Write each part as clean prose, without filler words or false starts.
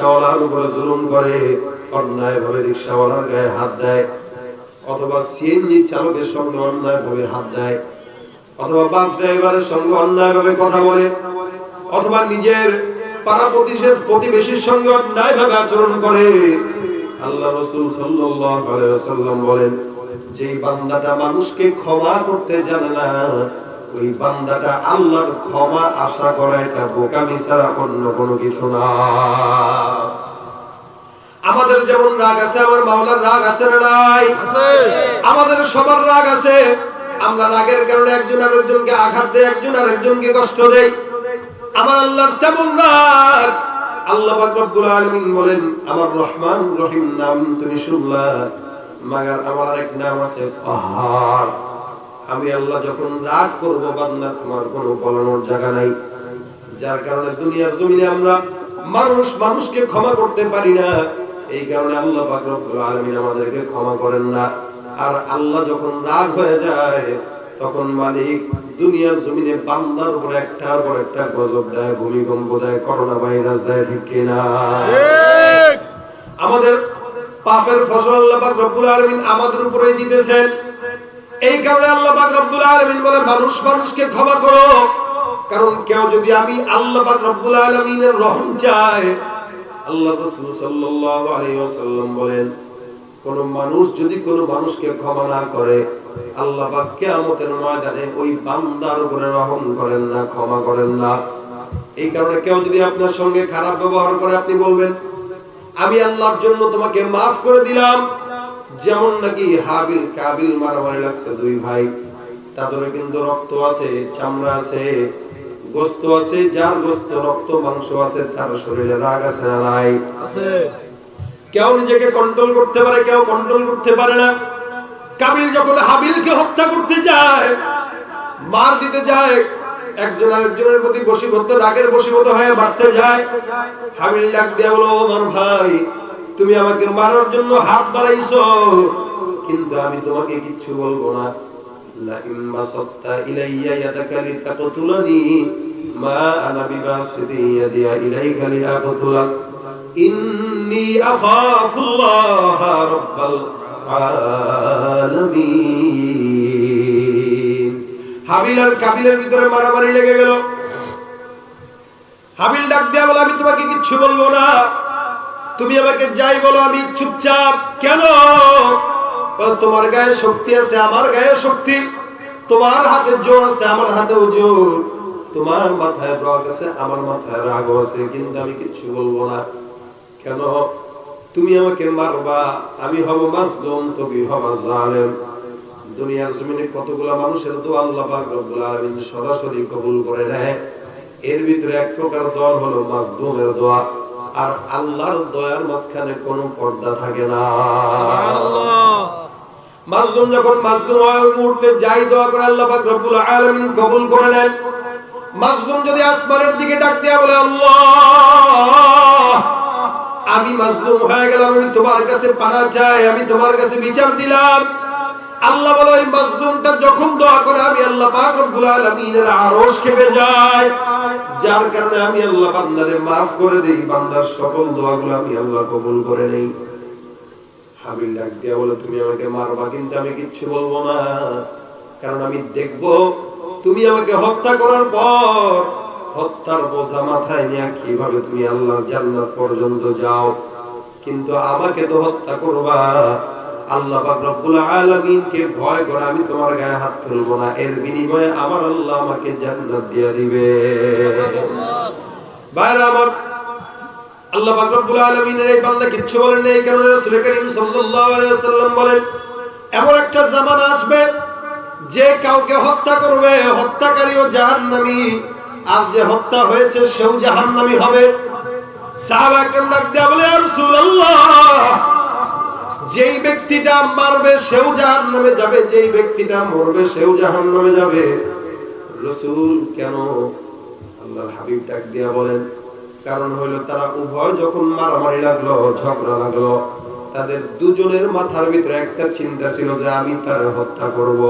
রিকশাওয়ালার উপরে জুলুম করে, অন্যায়ভাবে রিকশাওয়ালার গায়ে হাত দেয়, অথবা সিএনজি চালকের সঙ্গে অন্যায়ভাবে হাত দেয়, অথবা বাস ড্রাইভারের সঙ্গে অন্যায়ভাবে কথা বলে, অথবা নিজের পাড়া প্রতিবেশীর সঙ্গে অন্যায়ভাবে আচরণ করে, আল্লাহ রাসূল সাল্লাল্লাহু আলাইহি ওয়াসাল্লাম বলেন, যেই বান্দাটা মানুষকে ক্ষমা করতে জানে না, ওই বান্দাটা আল্লাহর ক্ষমা আশা করে এটা বোকামি ছাড়া অন্য কোনো কিছু না। আমাদের যেমন রাগ আছে, আমার মাওলার রাগ আছে না নাই? আছে। আমাদের সবার রাগ আছে। আমরা রাগের কারণে একজন আরেকজনকে আঘাত দেই, একজন আরেকজনকে কষ্ট দেই। আমার আল্লাহর তেমন রাগ। আল্লাহ পাক রব্বুল আলামিন বলেন, আমার রহমান রহিম নাম তুমি শুনলা, মাগার আমার আরেক নাম আছে কাহার। আমি আল্লাহ যখন রাগ করব বান্দা, তোমার কোনো বলানোর জায়গা নাই। যার কারণে দুনিয়ার জমিনে আমরা মানুষকে ক্ষমা করতে পারি না। এই কারণে আল্লাহ পাক রব্বুল আলামিন আমাদেরকে ক্ষমা করেন না। আর আল্লাহ যখন রাগ হয়ে যায়, তখন মালিক দুনিয়ার জমিনে বান্দার উপর একটার পর একটা গজব দেয়, ভূমিকম্প দেয়, করোনা ভাইরাস দেয়, ঠিক কিনা? ঠিক। আমাদের পাপের ফসল আল্লাহ পাক রব্বুল আলামিন আমাদের উপরেই দিতেছেন। এই কারণে আল্লাহ পাক রব্বুল আলামিন বলে, মানুষকে ক্ষমা করো। কারণ কেউ যদি আমি আল্লাহ পাক রব্বুল আলামিনের রহম চায়, আল্লাহ রাসূল সাল্লাল্লাহু আলাইহি ওয়াসাল্লাম বলেন, কোন মানুষ যদি কোন মানুষকে ক্ষমা না করে, আল্লাহ পাক কিয়ামতের ময়দানে ওই বান্দার উপরে রহম করেন না, ক্ষমা করেন না। এই কারণে কেউ যদি আপনার সঙ্গে খারাপ ব্যবহার করে, আপনি বলবেন, আমি আল্লাহর জন্য তোমাকে মাফ করে দিলাম। যেমন নাকি হাবিল কাবিল মারামারি লাগছে, দুই ভাই, তাদের কিন্তু রক্ত আছে, চামড়া আছে, গোশত আছে, যার গোশত রক্ত মাংস আছে, তার শরীরে রাগ আছে না নাই? আছে। কেউ নিজেকে কন্ট্রোল করতে পারে, কেউ কন্ট্রোল করতে পারে না। কাবিল যখন হাবিলকে হত্যা করতে যায়, মার দিতে যায়, একজন আরেকজনের প্রতি বশীভূত, রাগের বশীভূত হয়ে মারতে যায়। হাবিল ডাক দিয়ে বলো, আমার ভাই, তুমি আমাকে মারার জন্য হাত বাড়াইছো, কিন্তু আমি তোমাকে কিচ্ছু বলবো না। লা ইম্মাসাত্তা ইলাইয়া ইয়াদাকা লিতাকতুলানি মা আনা বিবাসিতি ইয়াদিয়া ইলাইকা লিআকতুলাক ইন্নী আখাফুল্লাহ রাব্বাল আলামিন। হাবিল আর কাবিলের ভিতরে মারামারি লেগে গেল। হাবিল ডাক দিয়া বলে, আমি তোমাকে কিচ্ছু বলবো না, তুমি আমাকে যাই বলো আমি চুপচাপ। কেন? তোমার গায়ে শক্তি আছে, আমার গায়ে শক্তি, তোমার হাতে জোর আছে, আমার হাতেও জোর, তোমার মাথায় রাগ আছে, আমার মাথায় রাগ আছে, কিন্তু আমি কিচ্ছু বলবো না। কেন? তুমি আমাকে মারবা, আমি হব মাজলুম, তুমি হবা জালেম। দুনিয়ার জমিনে কতগুলা মানুষের দোয়া আল্লাহ পাক রব্বুল আলামিন সরাসরি কবুল করে নেয়। এর ভিতরে এক প্রকার দল হলো মাজলুমের দোয়া। আর আল্লাহর দয়ার মাঝখানে কোনো পর্দা থাকে না। সুবহানাল্লাহ। মাজলুম যখন মাজলুম হয়, ওই মুহূর্তে যাই দোয়া করে আল্লাহ পাক রব্বুল আলামিন কবুল করে নেন। মাজলুম যদি আসমানের দিকে ডাক দিয়া বলে, আল্লাহ, আমি মাজলুম হয়ে গেলাম, আমি তোমার কাছে পানা চাই, আমি তোমার কাছে বিচার দিলাম। আল্লাহ বলে, ওই মাজলুমটা যখন দোয়া করে, আমি আল্লাহ পাক রব্বুল আলামিনের আরশ কেঁপে যায়। যার কারণে আমি আল্লাহ বান্দারে মাফ করে দেই, বান্দার সকল দোয়াগুলো আমি আল্লাহ কবুল করে নেই। হাবিল ডাক দিয়া বলে, তুমি আমাকে মারবা, কিন্তু আমি কিচ্ছু বলবো না, কারণ আমি দেখব তুমি আমাকে হত্যা করার পর হত্যার বোঝা মাথায় নিয়ে কিভাবে তুমি আল্লাহর জান্নাত পর্যন্ত যাও। কিন্তু আমাকে তো হত্যা করবা, আল্লাহ পাক রব্বুল আলামিনকে ভয় করে আমি তোমার গায়ে হাত তুলবো না, এর বিনিময়ে আমার আল্লাহ আমাকে জান্নাত দিয়ে দিবে। ভাইরা আমার, আল্লাহ পাক রব্বুল আলামিনের এই বান্দা কিচ্ছু বলেন না। এই কারণে রাসূল করিম সাল্লাল্লাহু আলাইহি ওয়াসাল্লাম বলেন, এমন একটা জামানা আসবে যে কাউকে হত্যা করবে, হত্যাকারীও জাহান্নামী, আর যে হত্যা হয়েছে সেও জাহান্নামী হবে। সাহাবা کرام ডাক দিয়ে বলে, ইয়া রাসূলুল্লাহ, যেই ব্যক্তিটা মারবে সেও জাহান্নামে যাবে, যেই ব্যক্তিটা মরবে সেও জাহান্নামে যাবে। রাসূল, কেন? আল্লাহর হাবিব ডাক দিয়া বলেন, কারণ হলো তারা উভয় যখন মারামারি লাগলো, ঝগড়া লাগলো, তাদের দুজনের মাথার ভিতরে একটা চিন্তা ছিল যে আমি তারে হত্যা করব।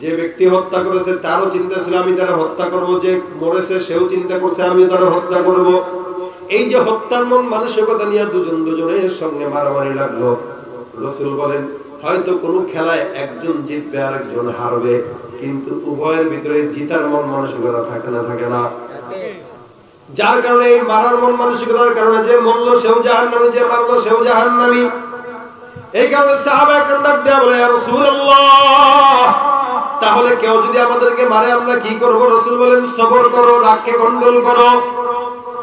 যে ব্যক্তি হত্যা করেছে তারও চিন্তা ছিল আমি তারে হত্যা করব, যে মরেছে সেও চিন্তা করছে আমি তারে হত্যা করব। এই যে হত্যার মন মানসিকতা নিয়ে দুজন দুজনের সঙ্গে মারামারি লাগলো, রাসূল বলেন হয়তো কোনো খেলায় একজন জিতবে আর একজন হারবে, কিন্তু উভয়ের ভিতরে জিতার মন মানসিকতা থাকে না। যার কারণে এই মারার মন মানসিকতার কারণে যে মরল সেও জাহান্নামী, যে মারলো সেও জাহান্নামী। এই কারণে সাহাবা একরাম ডাক দেয়া বলে, ইয়া রাসূলুল্লাহ, তাহলে কেউ যদি আমাদেরকে মারে আমরা কি করব? রাসূল বলেন সবর করো, রাগকে কন্ট্রোল করো।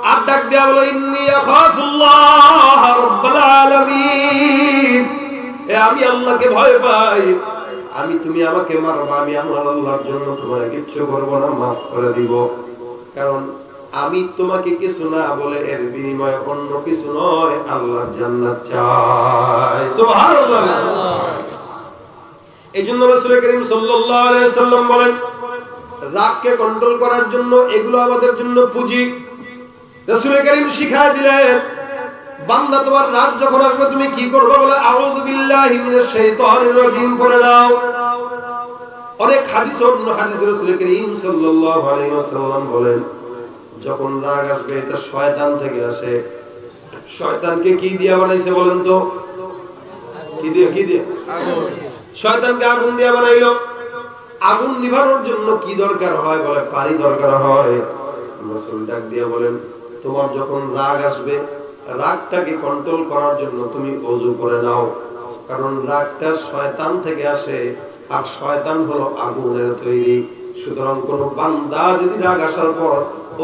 আর ডাক দেয়া বলে, ইন্নী আখাফুল্লাহ রাব্বুল আলামিন, আমি আল্লাহকে ভয় পাই। তুমি আমাকে মারবা, আমি আমার আল্লাহর জন্য তোমার কিচ্ছু করব না, মাফ করে দিব। কারণ আমি তোমাকে কিছু না বলে এর বিনিময়ে অন্য কিছু নয়, আল্লাহর জান্নাত চাই। সুবহানাল্লাহ। এইজন্য রাসূল করিম সাল্লাল্লাহু আলাইহি ওয়াসাল্লাম বলেন রাগকে কন্ট্রোল করার জন্য এগুলো আমাদের জন্য পুঁজি। রাসূল করিম শিখায় দিলেন, বান্দা তোমার রাগ যখন আসবে তুমি কি করবে? বলে আউযু বিল্লাহি মিনাশ শাইতানির রাজিম করে নাও। অনেক হাদিস অন্য হাদিস রাসূল করিম সাল্লাল্লাহু আলাইহি ওয়াসাল্লাম বলেন যখন রাগ আসবে এটা শয়তান থেকে আসে। শয়তানকে কি দিয়ে বানাইছে বলেন তো? কি দিয়ে? আগুন। শয়তানকে আগুন দিয়ে বানাইলো। আগুন নিভানোর জন্য কি দরকার হয়? বলে পানি দরকার হয়। রাসূল ডাক দিয়ে বলেন তোমার যখন রাগ আসবে রাগটাকে কন্ট্রোল করার জন্য তুমি ওযু করে নাও, কারণ রাগটা শয়তান থেকে আসে আর শয়তান হলো আগুনের তৈরি। সুতরাং কোন বান্দা যদি রাগ আসার পর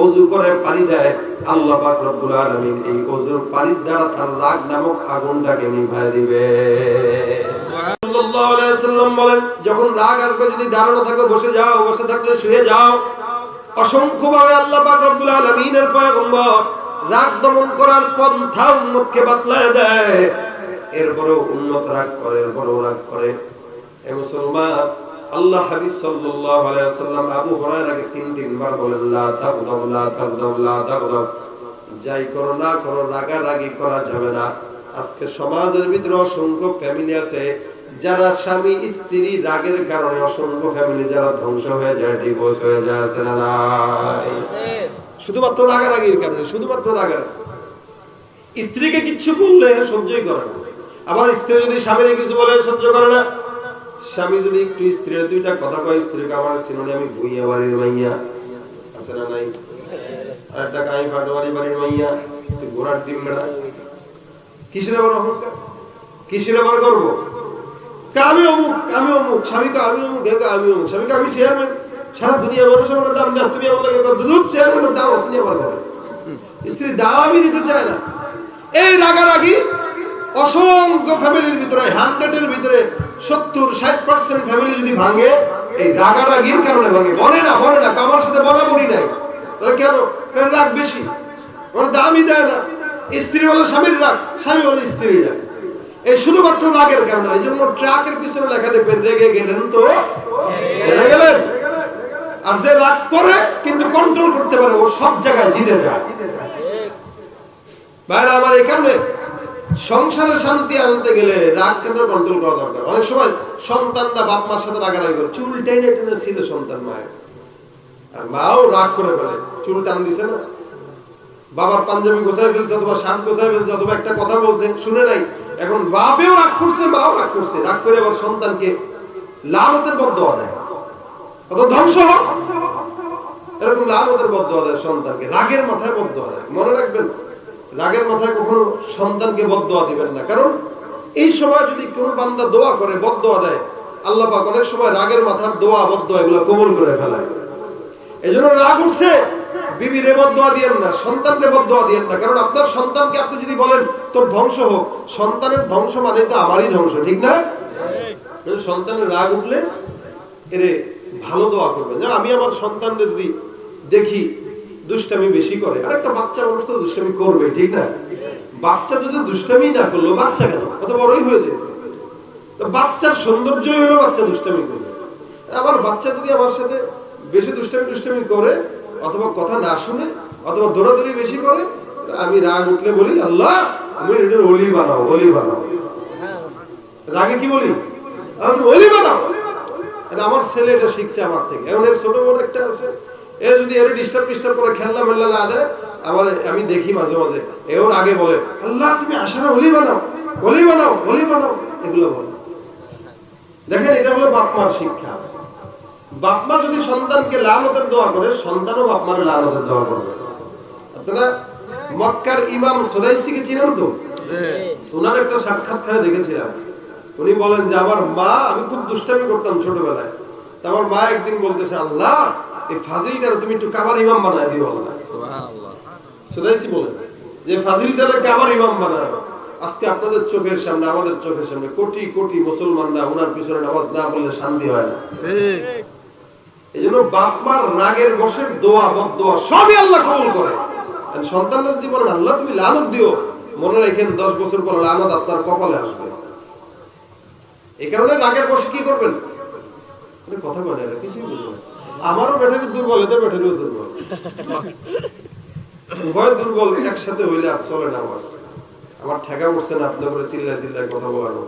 ওযু করে পানি দেয়, আল্লাহ পাক রব্বুল আলামিন এই ওযুর পানির দ্বারা তার রাগ নামক আগুনটাকে নিভায় দিবে। সাল্লাল্লাহু আলাইহি ওয়াসাল্লাম বলেন যখন রাগ আসবে যদি দাঁড়ানো থাকো বসে যাও, বসে থাকলে শুয়ে যাও। অসংখ্য ভাবে আল্লাহ পাক রব্বুল আলামিনের পয়গম্বর রাগ দমন করার পন্থা উম্মতকে বাতলায় দেয়। এরপরেও উম্মত রাগ করে। এ মুসলমান, আল্লাহ হাবিব সাল্লাল্লাহু আলাইহি ওয়াসাল্লাম আবু হুরায়রাকে তিনবার বলেন লা তাগদাব, যাই করো না করো রাগারাগি করা যাবে না। আজকে সমাজের ভিতরে অসংখ্য ফ্যামিলি আছে যারা স্বামী স্ত্রী রাগের কারণে অসংখ্য ফ্যামিলি যারা ধ্বংস হয়ে যায়, ডিভোর্স হয়ে যায়, আছে না নাই? শুধুমাত্র রাগারাগির কারণে, শুধুমাত্র রাগারাগি। স্ত্রীকে কিচ্ছু বললে সহ্যই করে না, আবার স্ত্রী যদি স্বামীর কিছু বলে সহ্য করে না। স্বামী যদি একটু স্ত্রীর দুইটা কথা কয়, স্ত্রীকে আমার সিনোনি আমি ভুইয়া বাড়ির মাইয়া, আছে না নাই? আর একটা কাই ফাটোয়ারি বাড়ির মাইয়া, ঘোড়ার ডিম বেড়া। কিসের আবার অহংকার, কিসের আবার গর্ব? আমি অমুক, স্বামীকে আমি অমুক, আমি অমুক, স্বামীকে আমি চেয়ারম্যান, সারা দুনিয়ার মানুষ আমার দাম দেয়, তুমি আমাকে দুধ চেয়ারম্যানের দাম আসেনি আমার ঘরে। স্ত্রী দামই দিতে চায় না। এই রাগারাগি অসংখ্য ফ্যামিলির ভিতরে 100-এর ভিতরে 70-60% ফ্যামিলি যদি ভাঙে এই রাগারাগির কারণে ভাঙে। বলে না আমার সাথে বরাবরই নাই। তাহলে কেন? রাগ বেশি, আমার দামই দেয় না। স্ত্রী হলো স্বামীর রাগ, স্বামী হলো স্ত্রীর রাগ। এই শুধুমাত্র রাগের কারণে। এই জন্য ট্রাকের পিছনে লেখা দেখবেন রেগে গেলেন তো হেরে গেলেন। আর যে রাগ করে কিন্তু কন্ট্রোল করতে পারে ও সব জায়গায় জিতে যায়। ভাইরা আমার, এই কারণে সংসারে শান্তি আনতে গেলে রাগ কেন কন্ট্রোল করা দরকার। অনেক সময় সন্তানরা বাপ মার সাথে রাগারাগি করে, চুল টেনে ছিল সন্তান মায়ের, আর মাও রাগ করে ফেলে, চুল টান দিছে না, বাবার পাঞ্জাবি গোছায় ফেলছে অথবা শার্ট গোছায় ফেলছে অথবা একটা কথা বলছে শুনে নাই, এখন বাপেও রাগ করছে মাও রাগ করছে, রাগ করে আবার সন্তানকে লানতের বদদোয়া দেয়, কত ধ্বংস হোক, এরকম লানতের বদদোয়া দেয় সন্তানকে, রাগের মাথায় বদদোয়া দেয়। মনে রাখবেন, রাগের মাথায় কখনো সন্তানকে বদদোয়া দিবেন না। কারণ এই সময় যদি কোনো বান্দা দোয়া করে বদদোয়া দেয়, আল্লাহ পাক অনেক সময় রাগের মাথার দোয়া বদদোয়া এগুলো কবুল করে ফেলায়। এজন্য রাগ উঠছে বিবিরে বদদোয়া দিয়েন না, সন্তানকে বদদোয়া দিয়েন না। কারণ আপনার সন্তানকে আপনি যদি বলেন তোর ধ্বংস হোক, সন্তানের ধ্বংস মানে তো আমারই ধ্বংস, ঠিক না? সন্তানের রাগ উঠলে এরে ভালো দোয়া করবেন। আমি আমার সন্তানকে যদি দেখি দুষ্টামি বেশি করে, আর একটা বাচ্চা মানুষ তো দুষ্টামি করবে, ঠিক না? বাচ্চা যদি দুষ্টামি না করলো, বাচ্চা কেন, কত বড়ই হয়ে যায়। বাচ্চার সৌন্দর্যই হলো বাচ্চা দুষ্টামি করবে। আমার বাচ্চা যদি আমার সাথে বেশি দুষ্টামি করে অথবা কথা না শুনে অথবা দৌড়াদৌড়ি বেশি করে, আমি রাগ উঠলে বলি আল্লাহ আমি এটার অলি বানাও, অলি বানাও। রাগে কি বলি? অলি বানাও। আমার ছেলে এটা শিখছে আমার থেকে। এখন এর ছোট বোন একটা আছে, এ যদি এর ডিস্টার্ব করে খেলনা মেলনা না দেয়, আমি দেখি মাঝে মাঝে ওর আগে বলে আল্লাহ তুমি আশারা ওলি বানাও, ওলি বানাও, ওলি বানাও, এগুলো বলে। দেখেন এটা হলো বাপ মার শিক্ষা। বাপ মা যদি সন্তানকে লানতের দোয়া করে, সন্তানও বাপ মার লানতের দোয়া করবে। আপনারা মক্কার ইমাম সুদাইসিকে চিনেন তো? ওনার একটা সাক্ষাৎকারে দেখেছিলাম, উনি বলেন যে আমার মা, আমি খুব দুষ্টামি করতাম ছোটবেলায়, তা আমার মা একদিন বলতেছে আল্লাহ এই ফাজিলটারে তুমি একটু কাবার ইমাম বানায় দিও আল্লাহ। সুবহানাল্লাহ। সুদাইসি বলেন যে ফাজিলটারে কাবার ইমাম বানায়। আজকে আপনাদের চোখের সামনে, আমাদের চোখের সামনে কোটি কোটি মুসলমানরা ওনার পিছনে নামাজ না পড়লে শান্তি হয় না। ঠিক। এইজন্য বাপ মার রাগের বশের দোয়া বদদোয়া সবই আল্লাহ কবুল করে। সন্তানরা যদি বলেন আল্লাহ তুমি লানত দিও, মনে রাখেন 10 বছর পর লানত আপনার কপালে আসবে। এই কারণে রাগের বশে কি করবেন? কথা বলে না, কিছুই বুঝবে না। আমারও ব্যাটারি দুর্বল, এদের ব্যাটারিও দুর্বল, উভয় দুর্বল একসাথে হইলে আর চলে না। আমার ঠেকা উঠছে না আপনার করে চিল্লায় চিল্লায় কথা বলানো।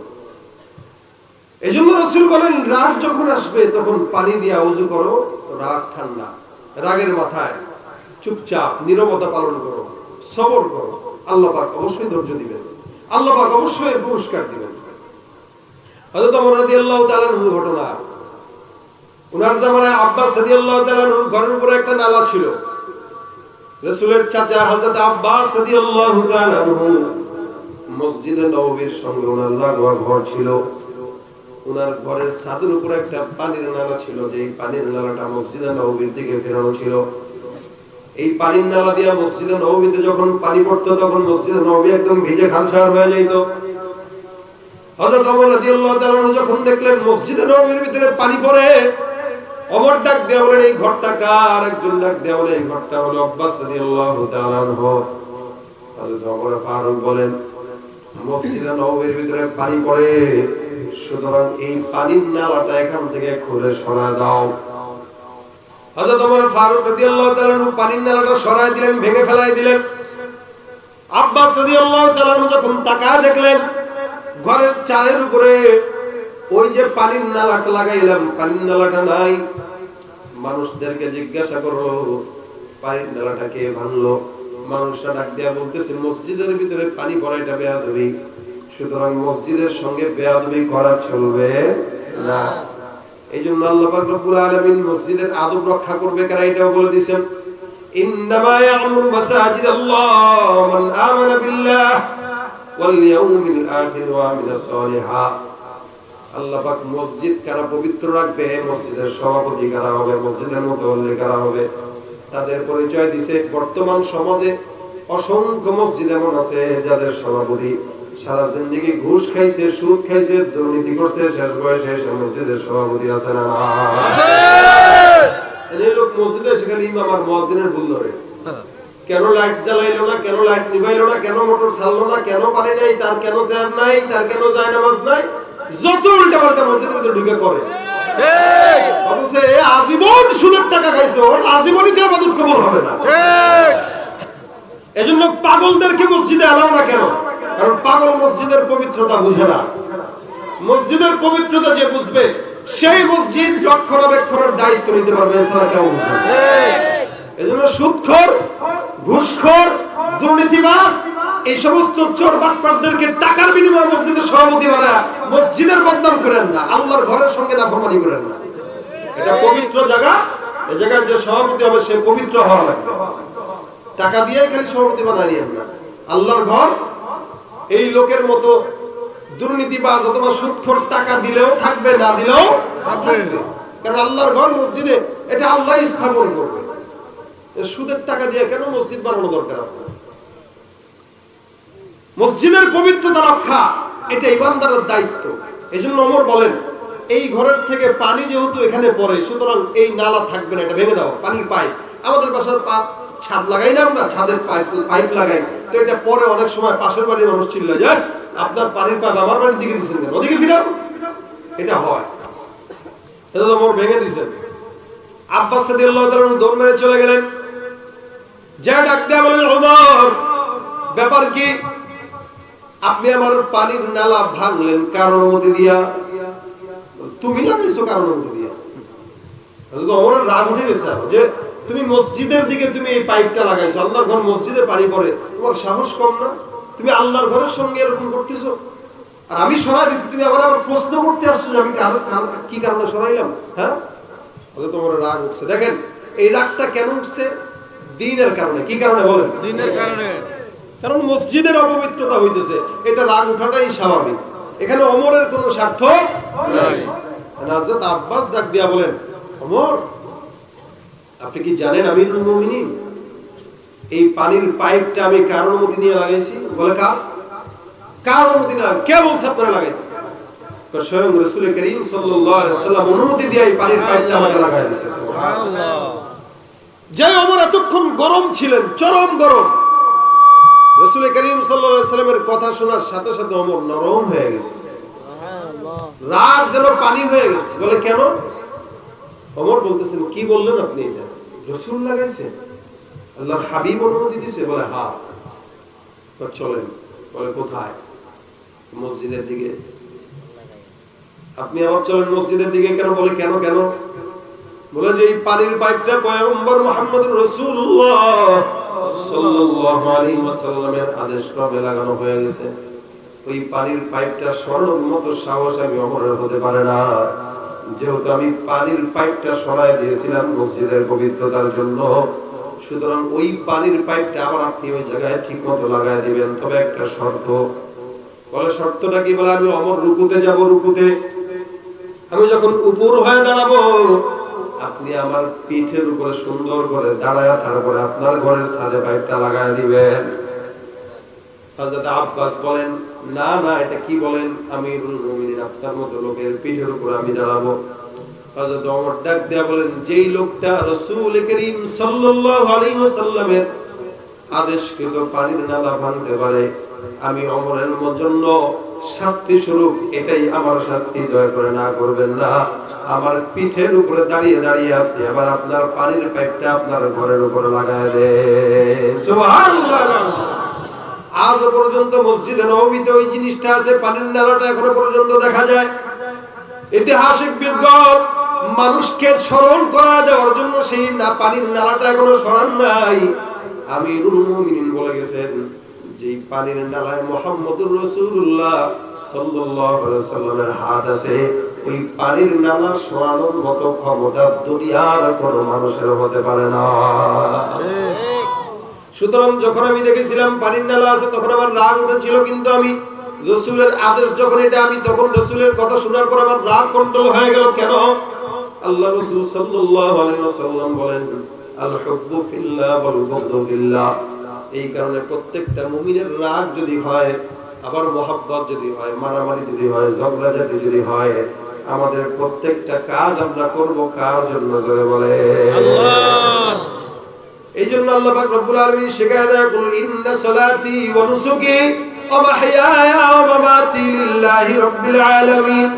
এই জন্য রাসূল বলেন রাগ যখন আসবে তখন পানি দিয়া ওযু করো, রাগ ঠান্ডা। রাগের মাথায় চুপচাপ নীরবতা পালন করো, সবর করো, আল্লাহ পাক অবশ্যই ধৈর্য দিবেন, আল্লাহ পাক অবশ্যই পুরস্কার দিবেন। হযরত ওমর রাদিয়াল্লাহু তাআলা আনহুর ঘটনা, উনার জামানায় আব্বাস রাদিয়াল্লাহু তাআলা আনহুর ঘরের উপরে একটা নালা ছিল। রাসূলের চাচা হযরত আব্বাস রাদিয়াল্লাহু তাআলা আনহু মসজিদে নববীর সঙ্গে ওনার লাগোয়া ঘর ছিল। ওনার ঘরের ছাদের উপরে একটা পানির নালা ছিল, যে এই পানির নালাটা মসজিদে নববীর দিকে ফেরানো ছিল। এই পানির নালা দিয়ে মসজিদে নববীতে যখন পানি পড়তো তখন মসজিদে নববী একদম ভিজে খালছার হয়ে যেত। হযরত ওমর রাদিয়াল্লাহু তাআলা যখন দেখলেন মসজিদে নববীর ভিতরে পানি পড়ে, ওমর ডাক দিয়ে বলেন এই ঘরটা কার? একজন ডাক দিয়ে বলে এই ঘরটা হলো আব্বাস রাদিয়াল্লাহু তাআলা আনহু। হযরত ওমর ফারুক বলেন মসজিদে নববীর ভিতরে পানি পড়ে, সুতরাং এই পানির নালাটা এখান থেকে খুলে সরায় দাও। হযরত ওমর ফারুক রাদিয়াল্লাহু তাআলা আনহু পানির নালাটা সরায় দিলেন, ভেঙে ফেলায় দিলেন। আব্বাস রাদিয়াল্লাহু তাআলা আনহু যখন তাকায় দেখলেন ঘরের চালের উপরে ওই যে পানির নালাটা লাগাইলাম, পানির নালাটা নাই। মানুষদেরকে জিজ্ঞাসা করলো পানির নালাটা কে ভাঙলো? মানুষরা ডাক দিয়া বলতেছে মসজিদের ভিতরে পানি ভরাইটা বেয়াদবি, সুতরাং মসজিদের সঙ্গে বেয়াদবি করা চলবে না। এই জন্য আল্লাহ পাক রব্বুল আলামিন মসজিদের আদব রক্ষা করবে কারা এটাও বলে দিয়েছেন, ইন্নামা ইয়া'মুরু মাসাজিদাল্লাহ মান আমানা বিল্লাহ ওয়াল ইয়াউমিল আখির ওয়া আমিলা সলিহা। আল্লাহ পাক মসজিদ কারা পবিত্র রাখবে, মসজিদের সভাপতি কারা হবে, মসজিদের মুতাওয়াল্লি কারা হবে, তাদের পরিচয় দিয়েছে। বর্তমান সমাজে অসংখ্য মসজিদ এমন আছে যাদের সভাপতি সারা জিন্দেগি ঘুষ খাইছে, সুদ খাইছে, দুর্নীতি করছে, শেষ বয়সে এসে মসজিদের সভাপতি আছে না? আছে। এই লোক মসজিদে সেখানে ইমাম আর মুয়াজ্জিনের ভুল ধরে, কেন লাইট জ্বালাইলো না, কেন লাইট নিভাইলো না, কেন মোটর চাললো না, কেন পানি নাই, তার কেন চেয়ার নাই, তার কেন জায়নামাজ নাই, যত উল্টাপাল্টা মসজিদের ভিতরে ঢুকে করে। ঠিক। অথচ এ আজীবন সুদের টাকা খাইছে, ওর আজীবনই তো ইবাদত কবুল হবে না। ঠিক। এজন্য পাগলদেরকে মসজিদে এলাও না কেন? কারণ পাগল মসজিদের পবিত্রতা বুঝে না। মসজিদের পবিত্রতা যে বুঝবে সেই মসজিদ রক্ষণাবেক্ষণের দায়িত্ব নিতে পারবে, এছাড়া কেউ বুঝবে না। এজন্য সুদখোর, ঘুষখোর, দুর্নীতিবাজ এই সমস্ত চোর বাটপারদেরকে টাকার বিনিময়ে মসজিদের সভাপতি বানায় মসজিদের বদনাম করেন না, আল্লাহর ঘরের সঙ্গে নাফরমানি করেন না। এটা পবিত্র জায়গা, এই জায়গায় যে সভাপতি হবে সে পবিত্র হওয়া লাগবে। টাকা দিয়ে খালি সভাপতি বানাইয়েন না, আল্লাহর ঘর এই লোকের মতো দুর্নীতিবাজ অথবা সুদখোর টাকা দিলেও থাকবে, না দিলেও থাকবে। কারণ আল্লাহর ঘর মসজিদে এটা আল্লাহই স্থাপন করবে। সুদের টাকা দিয়ে কেন মসজিদ বানানো দরকার আপনার? মসজিদের পবিত্রতা রক্ষা এটা ইমানদারের দায়িত্ব। এজন্য ওমর বলেন এই ঘরের থেকে পানি যেহেতু এখানে পড়ে, সুতরাং এই নালা থাকবে না, এটা ভেঙে দাও। পানির পাইপ, আমাদের বাসার ছাদ লাগাই না আমরা, ছাদের পাইপ লাগাই, তো এটা পরে অনেক সময় পাশের বাড়ির মানুষ চিল্লায় যায় আপনার পানির পাইপ আমার বাড়ির দিকে দিচ্ছেন কেন, ওদিকে ফিরান। এটা হয়, এটা তো ওমর ভেঙে দিয়েছেন। আব্বাস রাদিয়াল্লাহু তাআলা দৌড় মেরে চলে গেলেন, যা ডাক দেয়া বলেন ওমর ব্যাপার কি? আপনি আমার পানির নালা ভাঙলেন কার অনুমতি দিয়া? তুমি লাগাইছো কার অনুমতি দিয়া? ওমরের রাগ উঠে গেছে যে তুমি মসজিদের দিকে তুমি এই পাইপটা লাগাইছো, আল্লাহর ঘর মসজিদে পানি পড়ে, তোমার সাহস কম না? তুমি আল্লাহর ঘরের সঙ্গে এরকম করতেছো। আর আমি সরাই দিচ্ছি, তুমি আবার প্রশ্ন করতে আসছো যে আমি কি কারণে সরাইলাম। হ্যাঁ, তোমার রাগ উঠছে। দেখেন এই রাগটা কেন উঠছে? দ্বীনের কারণে। কি কারণে বলেন? দ্বীনের কারণে। কারণ মসজিদের অপবিত্রতা হইতেছে, এটা রাগ উঠাটাই স্বাভাবিক। এখানে ওমরের কোনো স্বার্থ নাই। হযরত আব্বাস ডাক দিয়া বলেন, ওমর আপনি কি জানেন আমিরুল মুমিনিন, এই পানির পাইপটা আমি কার অনুমতি দিয়ে লাগাইছি? বলে কার অনুমতি না? কে বলছে আপনারা লাগাইতে? স্বয়ং রাসূল করিম সাল্লাল্লাহু আলাইহি ওয়াসাল্লাম অনুমতি দিয়ে এই পানির পাইপটা আমাকে লাগাই দিয়েছে। সুবহানাল্লাহ। যে ওমর এতক্ষণ গরম ছিলেন, চরম গরম, রাসূল করিম সাল্লাল্লাহু আলাইহি ওয়াসাল্লামের কথা শোনার সাথে সাথে ওমর নরম হয়ে গেছে, রাগ যেন পানি হয়ে গেছে। বলে কেন? ওমর বলতেছেন, কি বললেন আপনি? এটা রাসূল লাগাইছে, আল্লাহর হাবিব অনুমতি দিয়েছে। বলে হ্যাঁ। চলেন। বলে কোথায়? মসজিদের দিকে। আপনি আবার চলেন মসজিদের দিকে। কেন? বলে কেন কেন? বলে যে এই পানির পাইপটা পয়গম্বর মুহাম্মদুর রাসূলুল্লাহ সাল্লাল্লাহু আলাইহি ওয়াসাল্লামের আদেশ ক্রমে লাগানো হয়ে গেছে। ওই পানির পাইপটা সরানোর মতো সাহস আমি ওমরের হতে পারে না, যেহেতু আমি পানির পাইপটা সরাই দিয়েছিলাম মসজিদের পবিত্রতার জন্য। সুতরাং ওই পানির পাইপটা আবার আপনি ওই জায়গায় ঠিক মতো লাগাই দিবেন, তবে একটা শর্ত। বলে শর্তটা কি? বলে আমি ওমর রুকুতে যাব, রুকুতে আমি যখন উপর হয়ে দাঁড়াবো, আপনি আমার পিঠের উপরে সুন্দর করে দাঁড়ায় তারপরে আপনার ঘরের ছাদে পাইপটা লাগায় দিবেন। হযরত আব্বাস বলেন, না না, এটা কি বলেন আমিরুল মুমিনিন, আপনার মতো লোকের পিঠের উপরে আমি দাঁড়াবো? হযরত ওমর ডাক দিয়া বলেন, যেই লোকটা রাসূল করিম সাল্লাল্লাহু আলাইহি ওয়াসাল্লামের আদেশকৃত পানির নালা ভাঙতে পারে, আমি ওমরের জন্য শাস্তি স্বরূপ এটাই আমার শাস্তি, দয়া করে না করবেন না। আমার পিঠের উপরে দাঁড়িয়ে দাঁড়িয়ে আপনি আবার আপনার পানির পাইপটা আপনার ঘরের উপরে লাগায় দেন। সুবহানাল্লাহ। আজ পর্যন্ত মসজিদে নববীতে ওই জিনিসটা আছে, পানির নালাটা এখনো পর্যন্ত দেখা যায়। ঐতিহাসিক বিজ্ঞান মানুষকে স্মরণ করা দেওয়ার জন্য সেই পানির নালাটা এখনো সরান নাই। আমিরুল মুমিনিন বলে গেছেন, যে পানির নালায় মুহাম্মদুর রাসূলুল্লাহ সাল্লাল্লাহু আলাইহি ওয়াসাল্লামের হাত আছে, ওই পানির নালা সরানোর মতো ক্ষমতা দুনিয়ার কোনো মানুষের হতে পারে না। সুতরাং যখন আমি দেখেছিলাম পানির নালা আছে, তখন আমার রাগ উঠেছিল, কিন্তু আমি রাসূলের আদেশ যখন এটা, আমি তখন রাসূলের কথা শোনার পর আমার রাগ কন্ট্রোল হয়ে গেল। কেন? আল্লাহ রাসূল সাল্লাল্লাহু আলাইহি ওয়াসাল্লাম বলেন, আল হুব্বু ফিল্লাহ ওয়াল বুগদু ফিল্লাহ। এই কারণে প্রত্যেকটা মুমিনের রাগ যদি হয়, আবার মহব্বত যদি হয়, মারামারি যদি হয়, ঝগড়াঝাটি যদি হয়, আমাদের প্রত্যেকটা কাজ আমরা করব কার জন্য? জোরে বলে আল্লাহ। এই জন্য আল্লাহ পাক রব্বুল আলামিন শিখায় দেয়, কুল ইন্না সালাতি ওয়া নুসুকি ওয়া মাহইয়ায়া ওয়া মামাতি লিল্লাহি রাব্বিল আলামিন।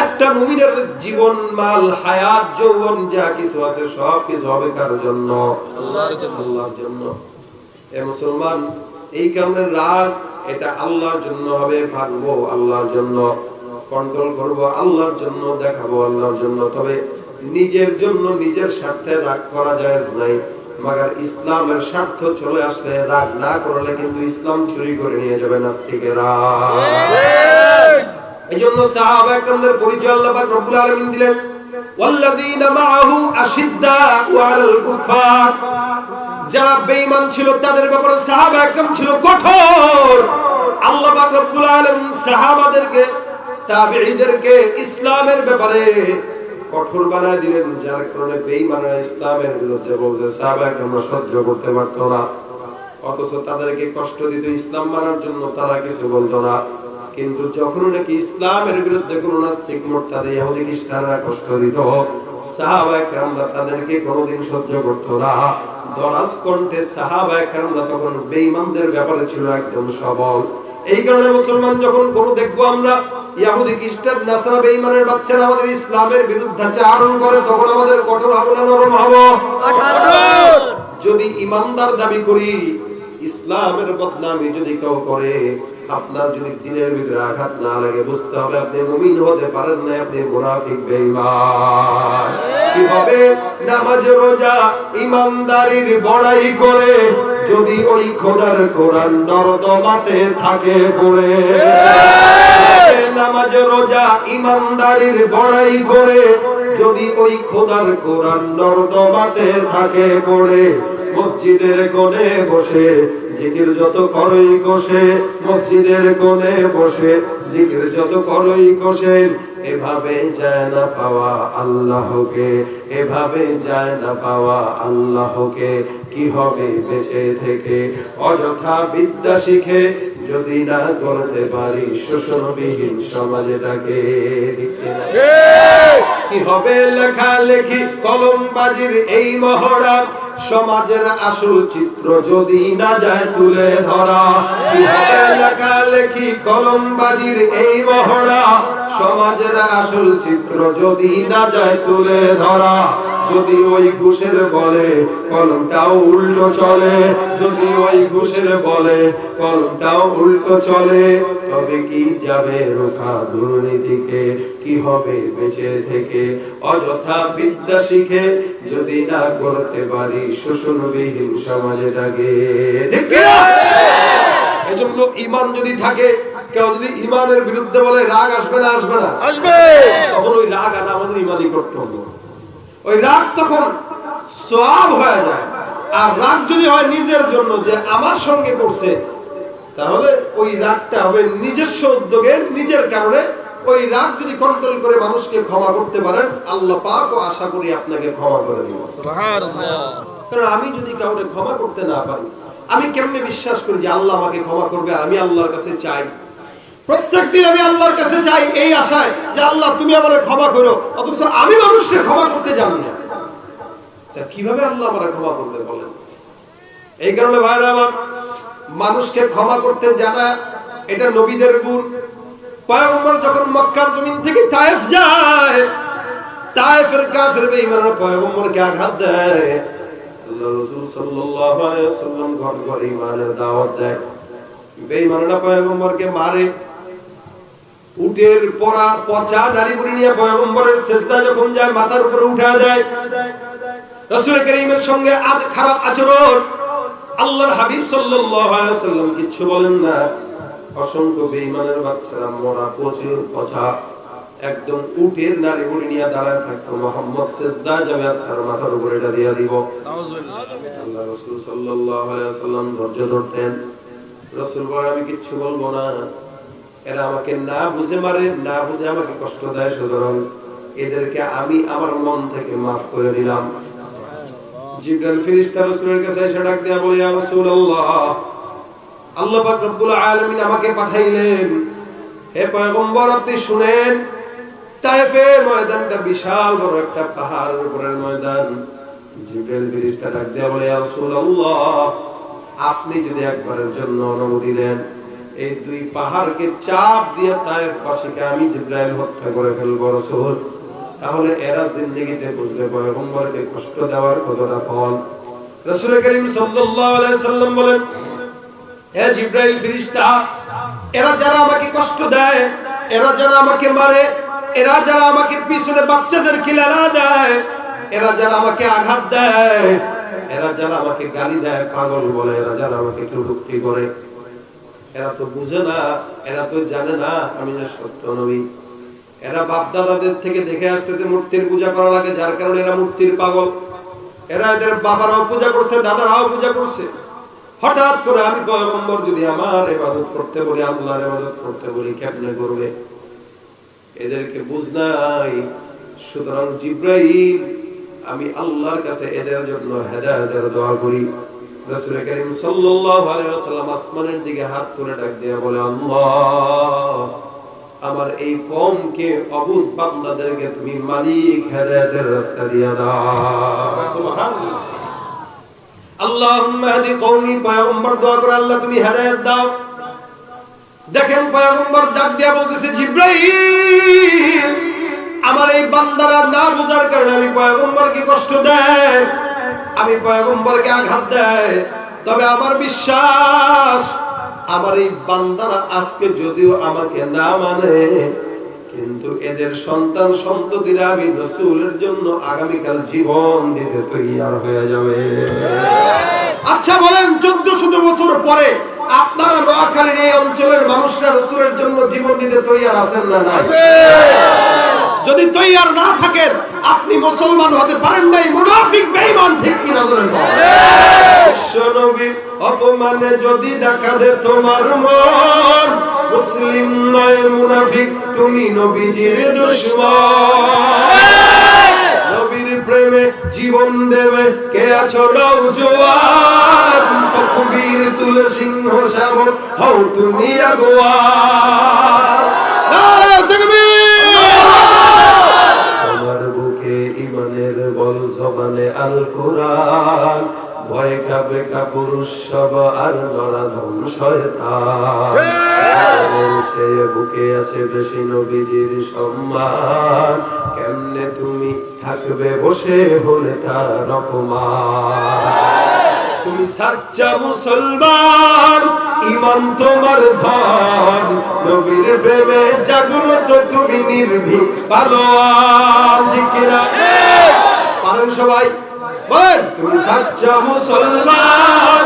একটা মুমিনের জীবন, মাল, হায়াত, যৌবন যা কিছু আছে সব কিছু হবে কার জন্য? আল্লাহর জন্য। আল্লাহর জন্য। এ মুসলমান, এই কারণে রাগ এটা আল্লাহর জন্য হবে, ভাগবো আল্লাহর জন্য, কন্ট্রোল করব আল্লাহর জন্য, দেখাবো আল্লাহর জন্য। তবে নিজের জন্য নিজের স্বার্থে রাগ করা জায়েজ নাই, মাগার ইসলামের স্বার্থ চলে আসলে রাগ না করলে কিন্তু ইসলাম চুরি করে নিয়ে যাবে নাস্তিকেরা। এইজন্য সাহাবা একরামদের পরিচয় আল্লাহ পাক রব্বুল আলামিন দিলেন, ওয়াল্লাযীনা মাআহু আশিদ্দাউ আলাল কুফার। যারা বেঈমান ছিল তাদের ব্যাপারে সাহাবা একরাম ছিল কঠোর। আল্লাহ পাক রব্বুল আলামিন সাহাবাদেরকে, তাবেঈদেরকে ইসলামের ব্যাপারে কঠোর বানায় দিলেন, যার কারণে বেঈমানরা ইসলামের বিরুদ্ধে বলতে সাহাবা একরাম সহ্য করতে পারত না। অথচ তাদেরকে কষ্ট দিত ইসলাম মানার জন্য, তারা কিছু বলতো না। কিন্তু যখন নাকি ইসলামের বিরুদ্ধে কোন নাস্তিক, মুরতাদ, ইহুদি, খ্রিস্টানরা কষ্ট দিত, সাহাবা একরামরা তাদেরকে কোনোদিন সহ্য করত না। দরাজ কণ্ঠে সাহাবা একরামরা তখন বেঈমানদের ব্যাপারে ছিল একদম সবল। এই কারণে মুসলমান যখন কোনো দেখবো আমরা ইহুদি, খ্রিস্টান, নাসারা, বেঈমানের বাচ্চারা আমাদের ইসলামের বিরুদ্ধাচরণ করে, তখন আমাদের কঠোর হব না নরম হব? কঠোর। যদি ইমানদার দাবি করি, ইসলামের বদনামি যদি কেউ করে, আপনার যদি দিনের ভিতরে আঘাত না লাগে, বুঝতে হবে আপনি মুমিন হতে পারেন না, আপনি মুনাফিক, বেঈমান। কি হবে? নামাজ রোজা ইমানদারির বড়াই করে যদি ওই খোদার কোরআন নর্দমাতে থাকে পড়ে। নামাজ রোজা ইমানদারির বড়াই করে যদি ওই খোদার কোরআন নর্দমাতে থাকে পড়ে। মসজিদের কোণে বসে জিকির যত করই কষে, মসজিদের কোণে বসে জিকির যত করই কষে, এভাবে যায় না পাওয়া আল্লাহকে, এভাবে যায় না পাওয়া আল্লাহকে। কি হবে বেঁচে থেকে অযথা বিদ্যা শিখে যদি না করতে পারি শোষণবিহীন সমাজটাকে। কি হবে লেখালেখি কলমবাজির এই মহড়া, সমাজের আসল চিত্র যদি না যায় তুলে ধরা। কি হবে লেখালেখি কলমবাজির এই মহড়া, সমাজের আসল চিত্র যদি না যায় তুলে ধরা। যদি ওই ঘুষের বলে কলমটাও উল্টো চলে, যদি ওই ঘুষের বলে কলমটাও উল্টো চলে, তবে কি যাবে রোখা দুর্নীতিকে? কি হবে বেঁচে থেকে অযথা বিদ্যা শিখে যদি না করতে পারি শোষণবিহীন সমাজটাকে? ঠিক কি না? এজন্য ঈমান যদি থাকে, কেউ যদি ঈমানের বিরুদ্ধে বলে রাগ আসবে না? আসবে না? আসবে। তখন ওই রাগ আনা আমাদের ঈমানি কর্তব্য। ওই রাগ তখন সওয়াব হয়ে যায়। আর রাগ যদি হয় নিজের জন্য, যে আমার সঙ্গে করছে, তাহলে ওই রাগটা হবে নিজস্ব উদ্যোগে, নিজের কারণে। ওই রাগ যদি কন্ট্রোল করে মানুষকে ক্ষমা করতে পারেন, আল্লাহ পাক ও আশা করি আপনাকে ক্ষমা করে দিবেন। সুবহানাল্লাহ। কারণ আমি যদি কাউকে ক্ষমা করতে না পারি, আমি কেমনে বিশ্বাস করি যে আল্লাহ আমাকে ক্ষমা করবে? আর আমি আল্লাহর কাছে চাই, প্রত্যেকদিন আমি আল্লাহর কাছে চাই এই আশায় যে আল্লাহ তুমি আমাকে ক্ষমা করো, অথচ আমি মানুষকে ক্ষমা করতে জানি না। তা কিভাবে আল্লাহ আমাকে ক্ষমা করবে বলেন? এই কারণে ভাইরা আমার, মানুষকে ক্ষমা করতে জানা এটা নবীদের গুণ। পয়গম্বর যখন মক্কার জমিন থেকে তায়েফ যায়, তায়েফের কাফের বেঈমানরা পয়গম্বরকে আঘাত দেয়। আল্লাহ রাসূল সাল্লাল্লাহু আলাইহি ওয়াসাল্লাম ঘর ঘর ঈমানের দাওয়াত দেয়। বেঈমানরা পয়গম্বরকে মারে। উটের পরা পচা নারী বুড়ি নিয়ে পয়গম্বরের সিজদা যখন যায়, মাথার উপরে উঠা দেয়। রাসূল কারীমের সঙ্গে আজ খারাপ আচরণ। আল্লাহর হাবিব সাল্লাল্লাহু আলাইহি ওয়াসাল্লাম কিছু বলেন না। অসংখ্য বেঈমানের বাচ্চারা মরা প্রচুর পচা একদম উটের নারী বুড়ি নিয়ে দাঁড়ায় থাকতো। মুহাম্মদ সিজদা যাবে তার মাথার উপরে এটা দিয়ে দিব। আল্লাহ রাসূল সাল্লাল্লাহু আলাইহি ওয়াসাল্লাম ধৈর্য ধরতেন। রাসূল বলেন আমি কিচ্ছু বলবো না, এরা আমাকে না বুঝে মারে, না বুঝে আমাকে কষ্ট দেয়, সুতরাং এদেরকে আমি আমার মন থেকে মাফ করে দিলাম। জিবরাইল ফেরেশতা রাসূলের কাছে এসে ডাক দেয়া বলে, ইয়া রাসূলুল্লাহ, আল্লাহ পাক রব্বুল আলামিন আমাকে পাঠাইলেন। হে পয়গম্বর, আপনি শুনেন, তায়েফের ময়দানটা বিশাল বড় একটা পাহাড়ের উপরের ময়দান। জিবরাইল ফেরেশতা ডাক দেয়া বলে, ইয়া রাসূলুল্লাহ, আপনি যদি একবারের জন্য অনুমতি দেন, এই দুই পাহাড়কে চাপ দিয়ে তায়েফবাসীকে আমি জিবরাইল হত্যা করে ফেলবো রাসূল। তাহলে এরা জিন্দেগিতে বুঝবে পয়গম্বরকে কষ্ট দেওয়ার কতটা ফল। রাসূল করিম সাল্লাল্লাহু আলাইহি সাল্লাম বলেন, হে জিবরাইল ফেরেশতা, এরা যারা আমাকে কষ্ট দেয়, এরা যারা আমাকে মারে, এরা যারা আমাকে পিছনে বাচ্চাদের খিলানা দেয়, এরা যারা আমাকে আঘাত দেয়, এরা যারা আমাকে গালি দেয়, পাগল বলে, এরা যারা আমাকে কটূক্তি করে, এরা তো বুঝে না, এরা তো জানে না আমি যে সত্য নবী। এরা বাপ দাদাদের থেকে দেখে আসতেছে মূর্তির পূজা করা লাগে, যার কারণে এরা মূর্তির পাগল। এরা এদের বাবারাও পূজা করছে, দাদারাও পূজা করছে। হঠাৎ করে আমি পয়গম্বর যদি আমার ইবাদত করতে বলি, আল্লাহর ইবাদত করতে বলি, কেমনে করবে? এদেরকে বুঝ নাই। সুতরাং জিবরাইল, আমি আল্লাহর কাছে এদের জন্য হেদায়েতের দোয়া করি। রাসূল করিম সাল্লাল্লাহু আলাইহি ওয়াসাল্লাম আসমানের দিকে হাত তুলে ডাক দিয়ে বলে, আল্লাহ, আমার এই কওমকে অবুঝ বান্দাদেরকে তুমি মালিক হেদায়েতের রাস্তা দিয়ে দাও। সুবহানাল্লাহ। আল্লাহুম্মা হাদি কওমি, পয়গম্বর দোয়া করে, আল্লাহ তুমি হেদায়েত দাও। দেখেন পয়গম্বর ডাক দিয়া বলতেছে, জিবরাইল, আমার এই বান্দারা না বুঝার কারণে আমি পয়গম্বরকে কষ্ট দেয়, আমি পয়গম্বরকে আঘাত দেয়। তবে আমার বিশ্বাস, আমার এই বান্দারা আজকে যদিও আমাকে না মানে, কিন্তু এদের সন্তান সন্ততিরা আমি রাসূলের জন্য আগামীকাল জীবন দিতে তৈয়ার হয়ে যাবে। আচ্ছা বলেন 1400 বছর পরে আপনারা নোয়াখালীর এই অঞ্চলের মানুষরা রাসূলের জন্য জীবন দিতে তৈয়ার আছেন না? না। যদি তৈয়ার না থাকেন আপনি মুসলমান হতে পারেন নাই, মুনাফিক বেঈমান, ঠিক কি না বলেন? বিশ্বনবীর অপমানে যদি ডাকা দে তোমার মন, মুসলিম নয় মুনাফিক তুমি নবীজির দুশমন। নবীর প্রেমে জীবন দেবে কে আছো নওজোয়ান, তাকবীর তুলে সিংহ শাবক হও তুমি আগুয়ান। নারে তাকবীর। আমার বুকে ঈমানের বল জবানে আল কোরআন, ভয় কাঁপে কাপুরুষ সব আর নরাধম শয়তান। চেয়ে বুকে আছে বেশি নবীজির সম্মান, কেমনে তুমি থাকবে বসে হলে তার অপমান। তুমি সাচ্চা মুসলমান, ঈমান তোমার ধন, নবীর প্রেমে জাগ্রত তুমি নির্ভীক পালোয়ান। ঠিক কি না? পারেন সবাই বলেন। তুমি সাচ্চা মুসলমান,